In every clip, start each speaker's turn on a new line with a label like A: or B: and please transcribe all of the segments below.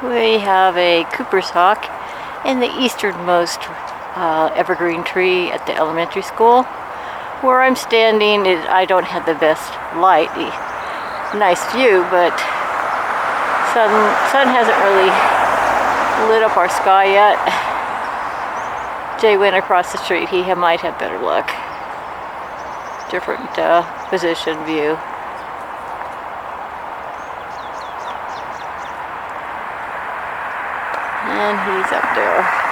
A: We have a Cooper's hawk in the easternmost evergreen tree at the elementary school. Where I'm standing, I don't have the best light. Nice view, but sun hasn't really lit up our sky yet. Jay went across the street. He might have better luck. Different position view. And he's up there.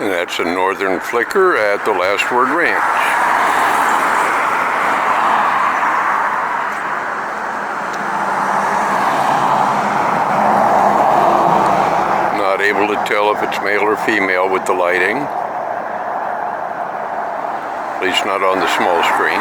B: And that's a northern flicker at the Last Word Ranch. Not able to tell if it's male or female with the lighting. At least not on the small screen.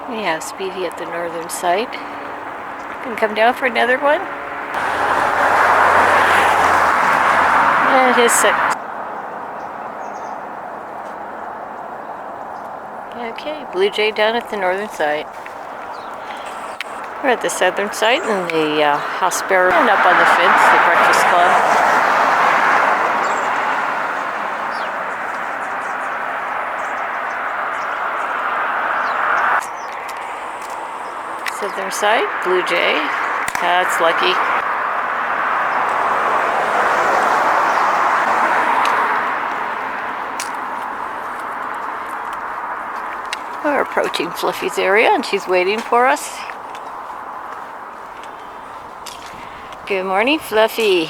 A: We have Speedy at the northern site. Can come down for another one. And his sit. Okay, blue jay down at the northern site. We're at the southern site and the house sparrow and up on the fence, the breakfast club. Southern side, blue jay. That's Lucky. We're approaching Fluffy's area and she's waiting for us. Good morning, Fluffy.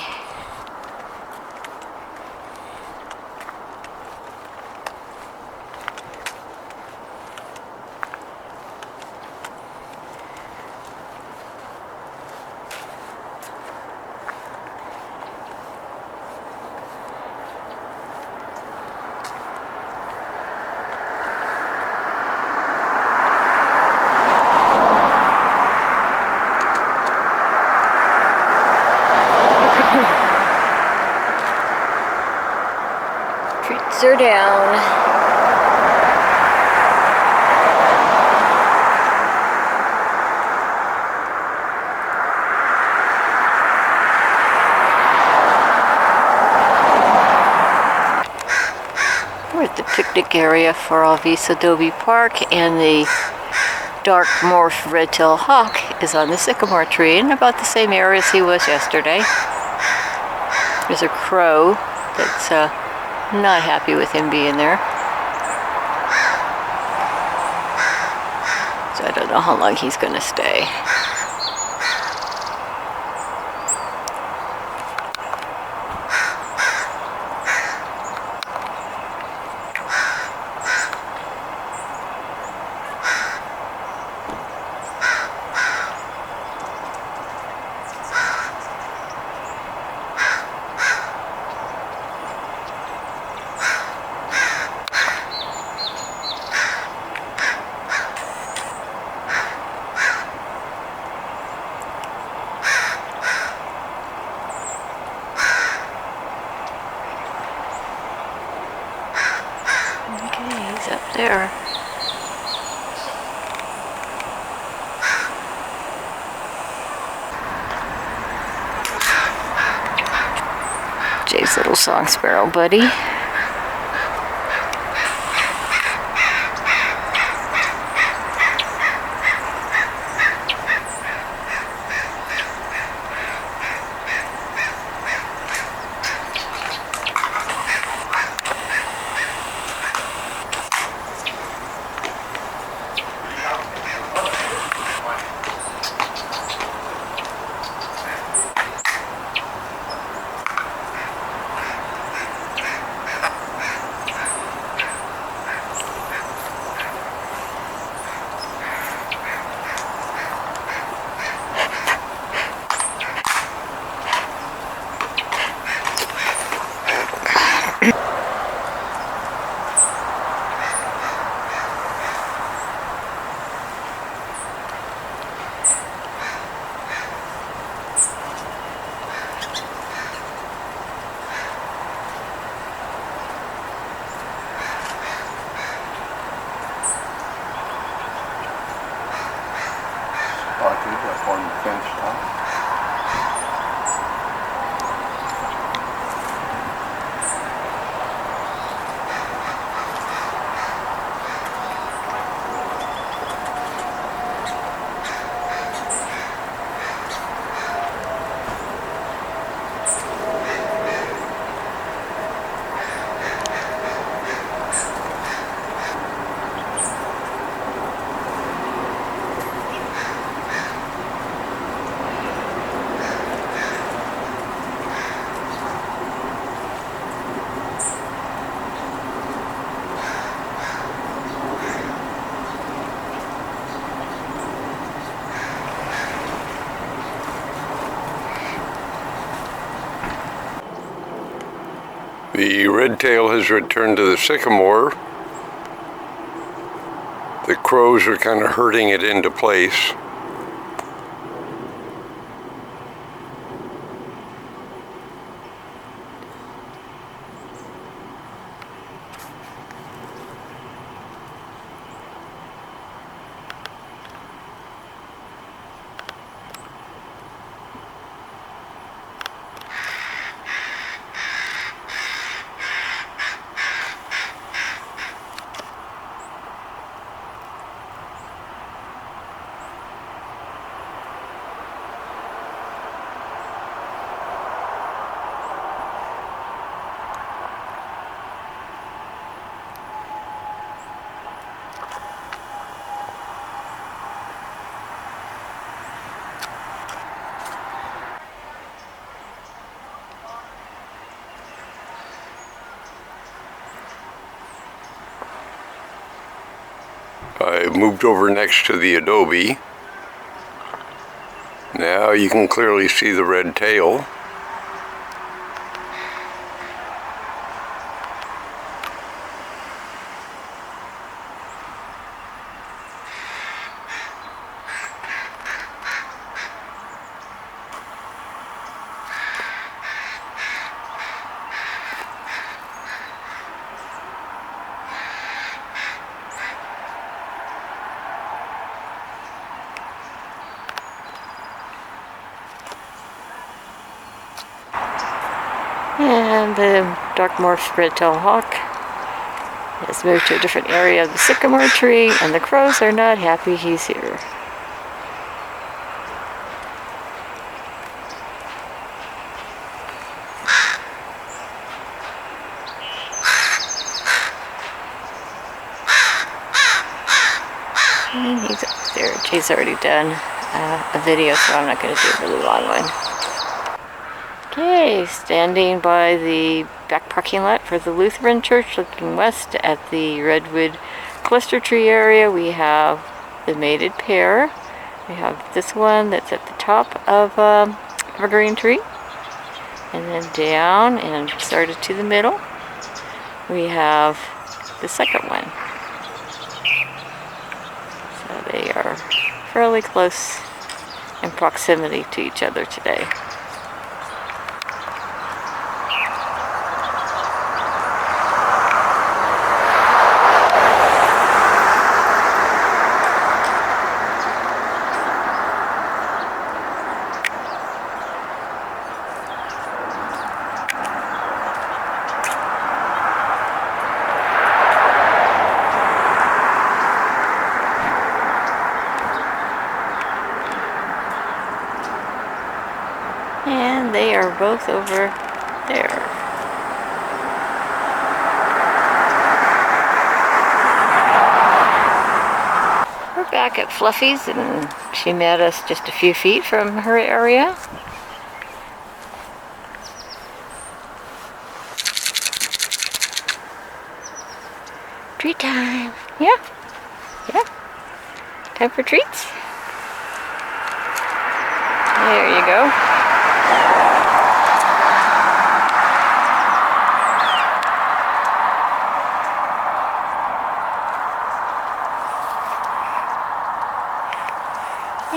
A: Treats are down. We're at the picnic area for Alvis Adobe Park, and the dark morph red-tailed hawk is on the sycamore tree in about the same area as he was yesterday. There's a crow that's not happy with him being there. So I don't know how long he's going to stay. Okay, he's up there. Jay's little song sparrow buddy.
B: fenced off. The red-tailed has returned to the sycamore. The crows are kind of herding it into place. I moved over next to the adobe. Now you can clearly see the red tail.
A: And the dark morphed red-tailed hawk has moved to a different area of the sycamore tree, and the crows are not happy he's here. And he's up there. Jay's already done a video, so I'm not going to do a really long one. Okay, standing by the back parking lot for the Lutheran Church, looking west at the redwood cluster tree area, we have the mated pair. We have this one that's at the top of evergreen tree, and then down and started to the middle, we have the second one. So they are fairly close in proximity to each other today. And they are both over there. We're back at Fluffy's, and she met us just a few feet from her area. Treat time. Yeah. Yeah. Time for treats. There you go.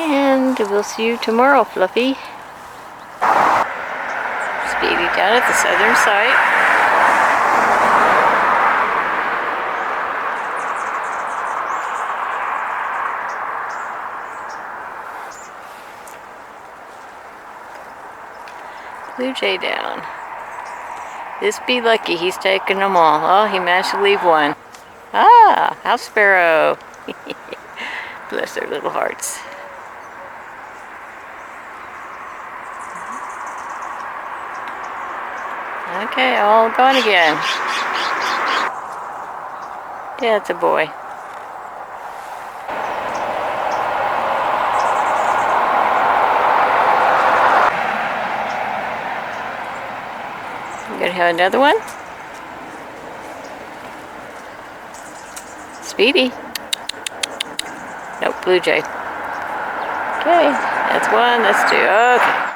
A: And we'll see you tomorrow, Fluffy. Speedy down at the southern side. Blue jay down. This be lucky, he's taking them all. Oh, he managed to leave one. Ah, house sparrow. Bless their little hearts. Okay, all gone again. Yeah, it's a boy. You gonna have another one? Speedy. Nope, blue jay. Okay, that's one, that's two. Okay.